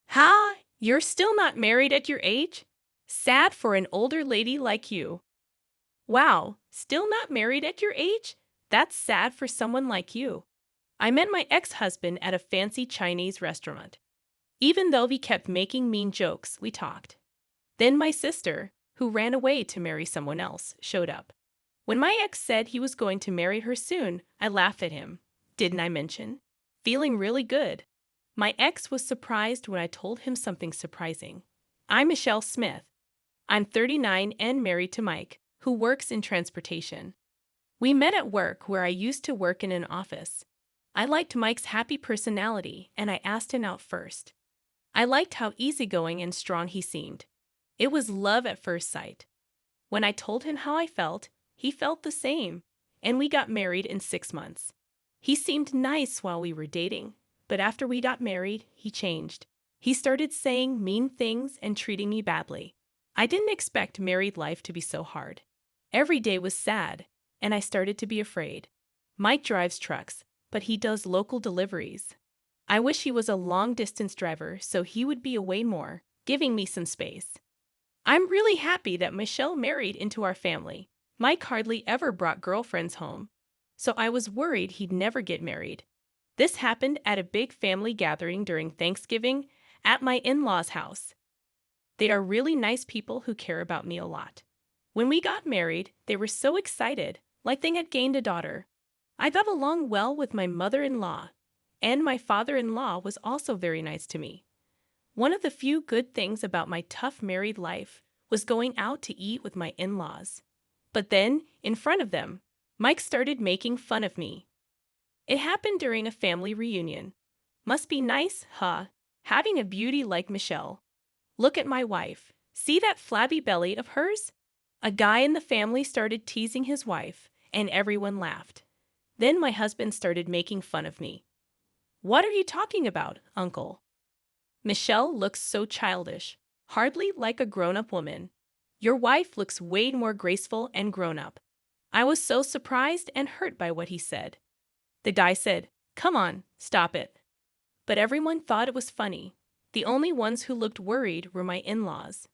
Ha! You're still not married at your age? Sad for an older lady like you. Wow, still not married at your age? That's sad for someone like you. I met my ex-husband at a fancy Chinese restaurant. Even though he kept making mean jokes, we talked. Then my sister, who ran away to marry someone else, showed up. When my ex said he was going to marry her soon, I laughed at him. Didn't I mention? Feeling really good. My ex was surprised when I told him something surprising. I'm Michelle Smith. I'm 39 and married to Mike, who works in transportation. We met at work where I used to work in an office. I liked Mike's happy personality and I asked him out first. I liked how easygoing and strong he seemed. It was love at first sight. When I told him how I felt, he felt the same, and we got married in 6 months. He seemed nice while we were dating, but after we got married, he changed. He started saying mean things and treating me badly. I didn't expect married life to be so hard. Every day was sad, and I started to be afraid. Mike drives trucks, but he does local deliveries. I wish he was a long-distance driver so he would be away more, giving me some space. I'm really happy that Michelle married into our family. Mike hardly ever brought girlfriends home, so I was worried he'd never get married. This happened at a big family gathering during Thanksgiving at my in-laws' house. They are really nice people who care about me a lot. When we got married, they were so excited, like they had gained a daughter. I got along well with my mother-in-law, and my father-in-law was also very nice to me. One of the few good things about my tough married life was going out to eat with my in-laws. But then, in front of them, Mike started making fun of me. It happened during a family reunion. Must be nice, huh? Having a beauty like Michelle. Look at my wife. See that flabby belly of hers? A guy in the family started teasing his wife, and everyone laughed. Then my husband started making fun of me. What are you talking about, uncle? Michelle looks so childish, hardly like a grown-up woman. Your wife looks way more graceful and grown-up. I was so surprised and hurt by what he said. The guy said, "Come on, stop it." But everyone thought it was funny. The only ones who looked worried were my in-laws.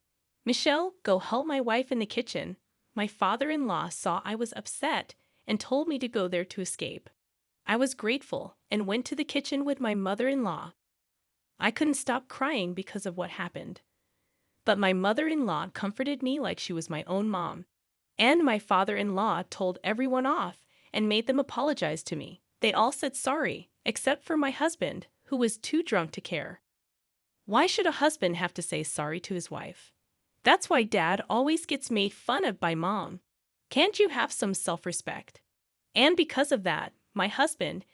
"Michelle, go help my wife in the kitchen." My father-in-law saw I was upset and told me to go there to escape. I was grateful and went to the kitchen with my mother-in-law. I couldn't stop crying because of what happened. But my mother-in-law comforted me like she was my own mom. And my father-in-law told everyone off and made them apologize to me. They all said sorry, except for my husband, who was too drunk to care. Why should a husband have to say sorry to his wife? That's why Dad always gets made fun of by Mom. Can't you have some self-respect? And because of that, my husband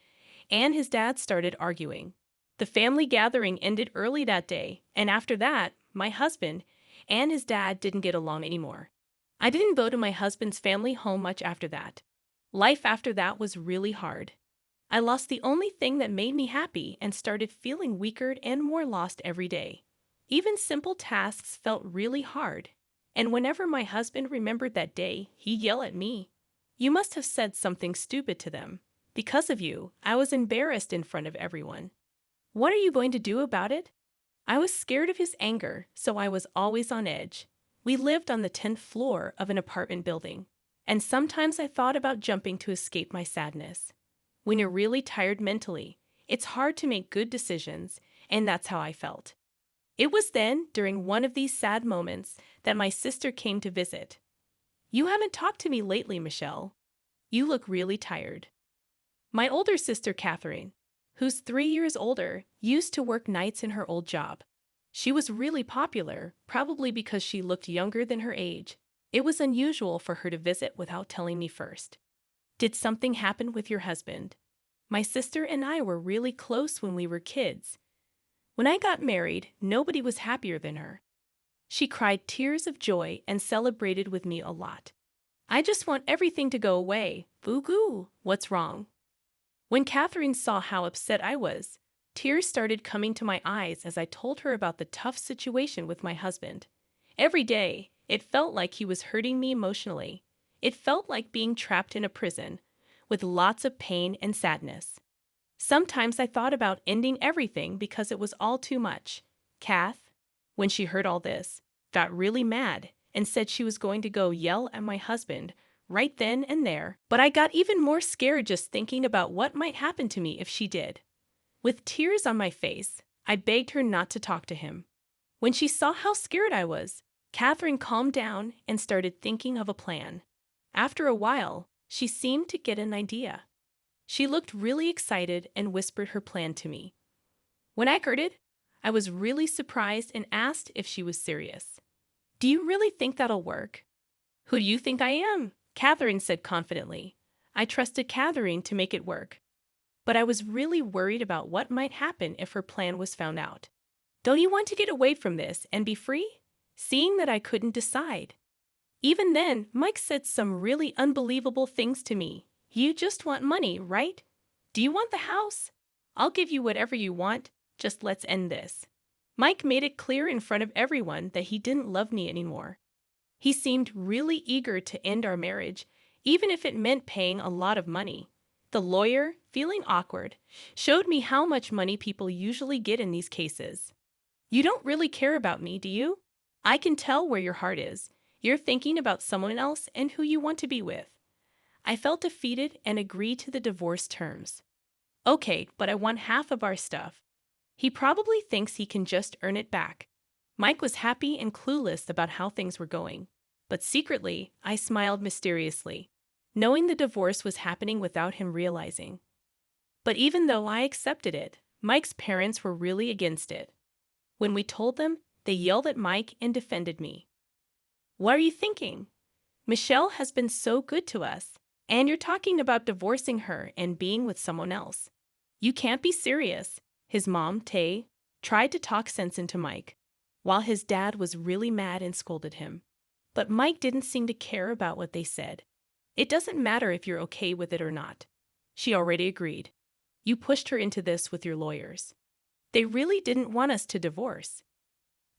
and his dad started arguing. The family gathering ended early that day, and after that, my husband and his dad didn't get along anymore. I didn't go to my husband's family home much after that. Life after that was really hard. I lost the only thing that made me happy and started feeling weaker and more lost every day. Even simple tasks felt really hard, and whenever my husband remembered that day, he'd yell at me. "You must have said something stupid to them. Because of you, I was embarrassed in front of everyone." What are you going to do about it? I was scared of his anger, so I was always on edge. We lived on the 10th floor of an apartment building, and sometimes I thought about jumping to escape my sadness. When you're really tired mentally, it's hard to make good decisions, and that's how I felt. It was then, during one of these sad moments, that my sister came to visit. "You haven't talked to me lately, Michelle. You look really tired." My older sister, Catherine, who's 3 years older, used to work nights in her old job. She was really popular, probably because she looked younger than her age. It was unusual for her to visit without telling me first. "Did something happen with your husband?" My sister and I were really close when we were kids. When I got married, nobody was happier than her. She cried tears of joy and celebrated with me a lot. "I just want everything to go away. Boo-goo, what's wrong?" When Catherine saw how upset I was, tears started coming to my eyes as I told her about the tough situation with my husband. Every day, it felt like he was hurting me emotionally. It felt like being trapped in a prison, with lots of pain and sadness. Sometimes I thought about ending everything because it was all too much. Kath, when she heard all this, got really mad and said she was going to go yell at my husband right then and there. But I got even more scared just thinking about what might happen to me if she did. With tears on my face, I begged her not to talk to him. When she saw how scared I was, Catherine calmed down and started thinking of a plan. After a while, she seemed to get an idea. She looked really excited and whispered her plan to me. When I heard it, I was really surprised and asked if she was serious. "Do you really think that'll work?" "Who do you think I am?" Catherine said confidently. I trusted Catherine to make it work. But I was really worried about what might happen if her plan was found out. "Don't you want to get away from this and be free?" Seeing that I couldn't decide. Even then, Mike said some really unbelievable things to me. "You just want money, right? Do you want the house? I'll give you whatever you want. Just let's end this." Mike made it clear in front of everyone that he didn't love me anymore. He seemed really eager to end our marriage, even if it meant paying a lot of money. The lawyer, feeling awkward, showed me how much money people usually get in these cases. "You don't really care about me, do you? I can tell where your heart is. You're thinking about someone else and who you want to be with." I felt defeated and agreed to the divorce terms. "Okay, but I want half of our stuff." He probably thinks he can just earn it back. Mike was happy and clueless about how things were going. But secretly, I smiled mysteriously, knowing the divorce was happening without him realizing. But even though I accepted it, Mike's parents were really against it. When we told them, they yelled at Mike and defended me. "What are you thinking? Michelle has been so good to us, and you're talking about divorcing her and being with someone else. You can't be serious." His mom, Tay, tried to talk sense into Mike, while his dad was really mad and scolded him. But Mike didn't seem to care about what they said. "It doesn't matter if you're okay with it or not." She already agreed. "You pushed her into this with your lawyers. They really didn't want us to divorce.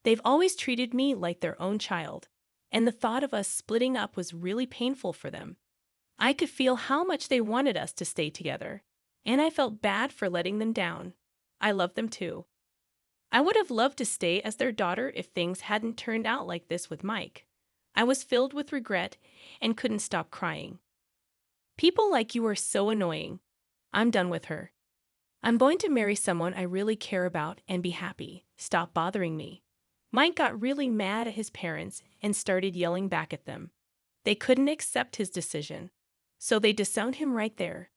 They've always treated me like their own child, and the thought of us splitting up was really painful for them. I could feel how much they wanted us to stay together, and I felt bad for letting them down. I love them too. I would have loved to stay as their daughter if things hadn't turned out like this with Mike." I was filled with regret and couldn't stop crying. "People like you are so annoying. I'm done with her. I'm going to marry someone I really care about and be happy. Stop bothering me." Mike got really mad at his parents and started yelling back at them. They couldn't accept his decision, so they disowned him right there.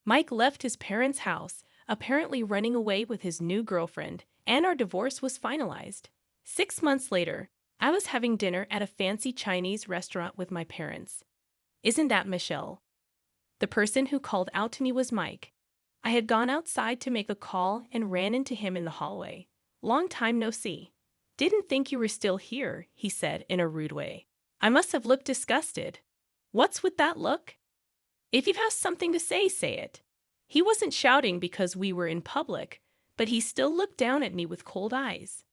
Mike left his parents' house, apparently running away with his new girlfriend, and our divorce was finalized. 6 months later, I was having dinner at a fancy Chinese restaurant with my parents. "Isn't that Michelle?" The person who called out to me was Mike. I had gone outside to make a call and ran into him in the hallway. "Long time no see." "Didn't think you were still here," he said in a rude way. I must have looked disgusted. "What's with that look? If you have something to say, say it." He wasn't shouting because we were in public, but he still looked down at me with cold eyes.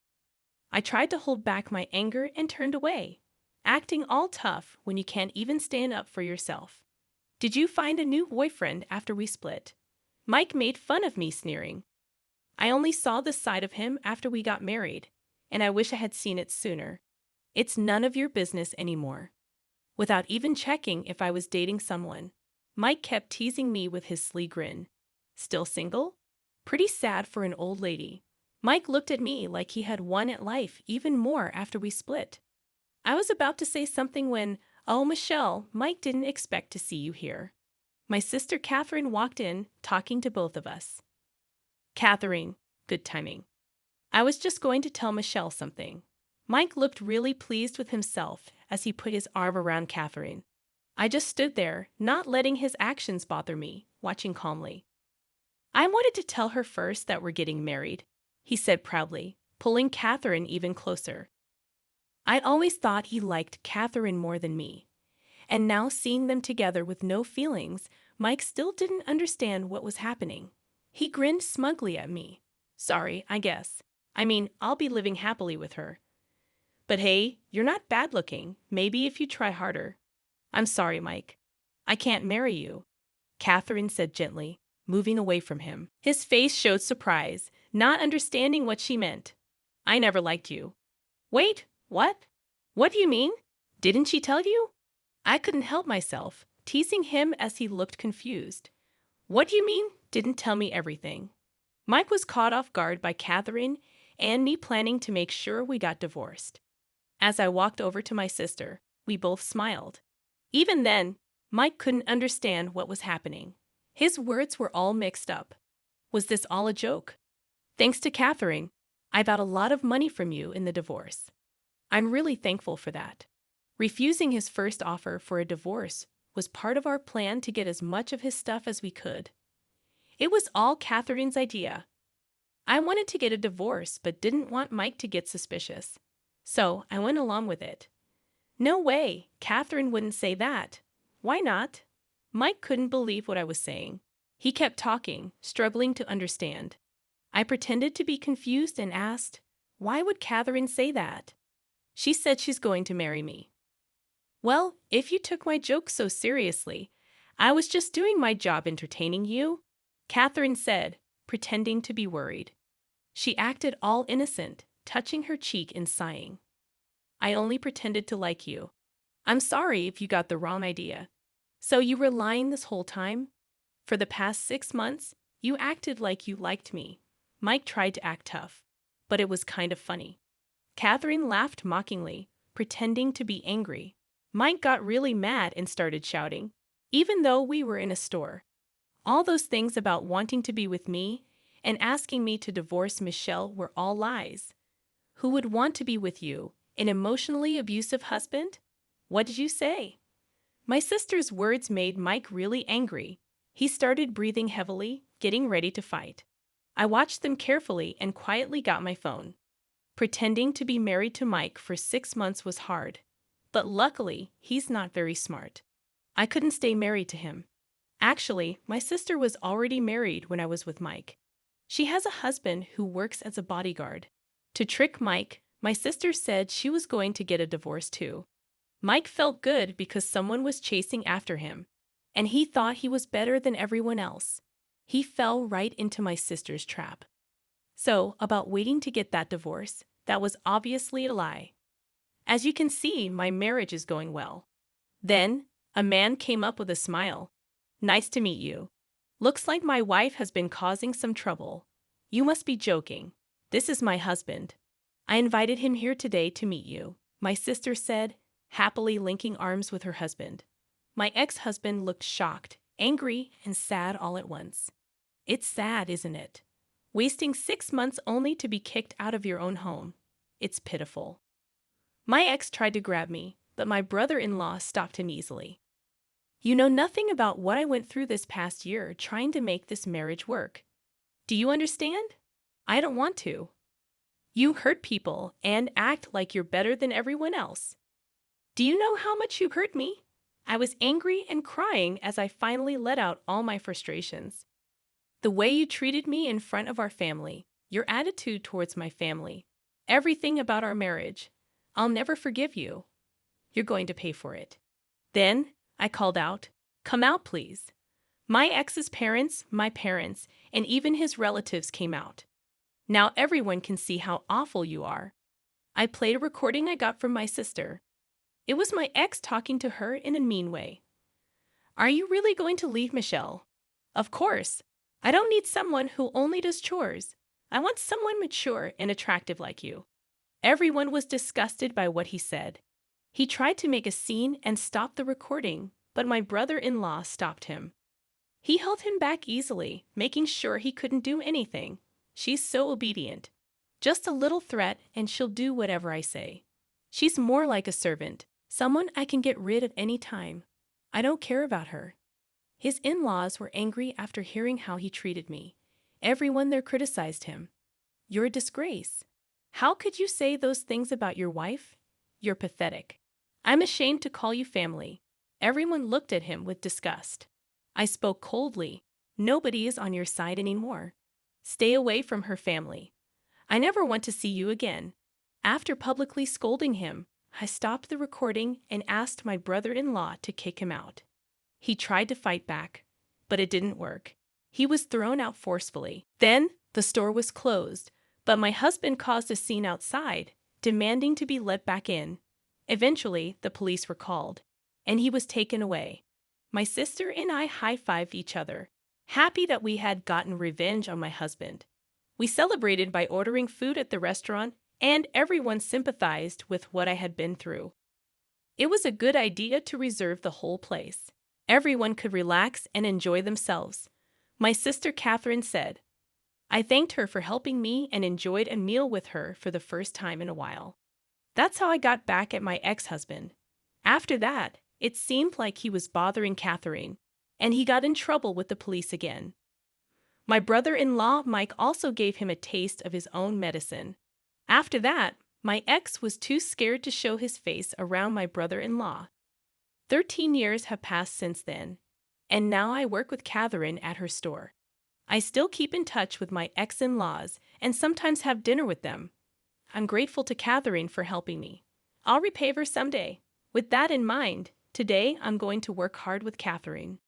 I tried to hold back my anger and turned away, acting all tough when you can't even stand up for yourself. "Did you find a new boyfriend after we split?" Mike made fun of me, sneering. "I only saw this side of him after we got married, and I wish I had seen it sooner. It's none of your business anymore." Without even checking if I was dating someone, Mike kept teasing me with his sly grin. "Still single? Pretty sad for an old lady." Mike looked at me like he had won at life even more after we split. I was about to say something when, "Oh, Michelle, Mike didn't expect to see you here." My sister Catherine walked in, talking to both of us. "Catherine, good timing. I was just going to tell Michelle something." Mike looked really pleased with himself as he put his arm around Catherine. I just stood there, not letting his actions bother me, watching calmly. "I wanted to tell her first that we're getting married," he said proudly, pulling Catherine even closer. I'd always thought he liked Catherine more than me, and now seeing them together with no feelings, Mike still didn't understand what was happening. He grinned smugly at me. "Sorry, I guess. I mean, I'll be living happily with her. But hey, you're not bad looking. Maybe if you try harder." "I'm sorry, Mike. I can't marry you," Catherine said gently, moving away from him. His face showed surprise, not understanding what she meant. I never liked you. Wait, what? What do you mean? Didn't she tell you? I couldn't help myself, teasing him as he looked confused. What do you mean, didn't tell me everything? Mike was caught off guard by Catherine and me planning to make sure we got divorced. As I walked over to my sister, we both smiled. Even then, Mike couldn't understand what was happening. His words were all mixed up. Was this all a joke? Thanks to Catherine, I got a lot of money from you in the divorce. I'm really thankful for that. Refusing his first offer for a divorce was part of our plan to get as much of his stuff as we could. It was all Catherine's idea. I wanted to get a divorce but didn't want Mike to get suspicious. So I went along with it. No way, Catherine wouldn't say that. Why not? Mike couldn't believe what I was saying. He kept talking, struggling to understand. I pretended to be confused and asked, why would Catherine say that? She said she's going to marry me. Well, if you took my joke so seriously, I was just doing my job entertaining you, Catherine said, pretending to be worried. She acted all innocent, touching her cheek and sighing. I only pretended to like you. I'm sorry if you got the wrong idea. So you were lying this whole time? For the past 6 months, you acted like you liked me. Mike tried to act tough, but it was kind of funny. Catherine laughed mockingly, pretending to be angry. Mike got really mad and started shouting, even though we were in a store. All those things about wanting to be with me and asking me to divorce Michelle were all lies. Who would want to be with you, an emotionally abusive husband? What did you say? My sister's words made Mike really angry. He started breathing heavily, getting ready to fight. I watched them carefully and quietly got my phone. Pretending to be married to Mike for 6 months was hard, but luckily, he's not very smart. I couldn't stay married to him. Actually, my sister was already married when I was with Mike. She has a husband who works as a bodyguard. To trick Mike, my sister said she was going to get a divorce too. Mike felt good because someone was chasing after him, and he thought he was better than everyone else. He fell right into my sister's trap. So, about waiting to get that divorce, that was obviously a lie. As you can see, my marriage is going well. Then, a man came up with a smile. Nice to meet you. Looks like my wife has been causing some trouble. You must be joking. This is my husband. I invited him here today to meet you, my sister said, happily linking arms with her husband. My ex-husband looked shocked, angry, and sad all at once. It's sad, isn't it? Wasting 6 months only to be kicked out of your own home. It's pitiful. My ex tried to grab me, but my brother-in-law stopped him easily. You know nothing about what I went through this past year trying to make this marriage work. Do you understand? I don't want to. You hurt people and act like you're better than everyone else. Do you know how much you hurt me? I was angry and crying as I finally let out all my frustrations. The way you treated me in front of our family, your attitude towards my family, everything about our marriage, I'll never forgive you. You're going to pay for it. Then, I called out, come out, please. My ex's parents, my parents, and even his relatives came out. Now everyone can see how awful you are. I played a recording I got from my sister. It was my ex talking to her in a mean way. Are you really going to leave Michelle? Of course. I don't need someone who only does chores. I want someone mature and attractive like you. Everyone was disgusted by what he said. He tried to make a scene and stop the recording, but my brother-in-law stopped him. He held him back easily, making sure he couldn't do anything. She's so obedient. Just a little threat and she'll do whatever I say. She's more like a servant, someone I can get rid at any time. I don't care about her. His in-laws were angry after hearing how he treated me. Everyone there criticized him. You're a disgrace. How could you say those things about your wife? You're pathetic. I'm ashamed to call you family. Everyone looked at him with disgust. I spoke coldly. Nobody is on your side anymore. Stay away from her family. I never want to see you again. After publicly scolding him, I stopped the recording and asked my brother-in-law to kick him out. He tried to fight back, but it didn't work. He was thrown out forcefully. Then, the store was closed, But my husband caused a scene outside, demanding to be let back in. Eventually, the police were called, and he was taken away. My sister and I high-fived each other, happy that we had gotten revenge on my husband. We celebrated by ordering food at the restaurant, and everyone sympathized with what I had been through. It was a good idea to reserve the whole place. Everyone could relax and enjoy themselves. My sister Catherine said. I thanked her for helping me and enjoyed a meal with her for the first time in a while. That's how I got back at my ex-husband. After that, it seemed like he was bothering Catherine, and he got in trouble with the police again. My brother-in-law Mike also gave him a taste of his own medicine. After that, my ex was too scared to show his face around my brother-in-law. 13 years have passed since then, and now I work with Catherine at her store. I still keep in touch with my ex-in-laws and sometimes have dinner with them. I'm grateful to Catherine for helping me. I'll repay her someday. With that in mind, today I'm going to work hard with Catherine.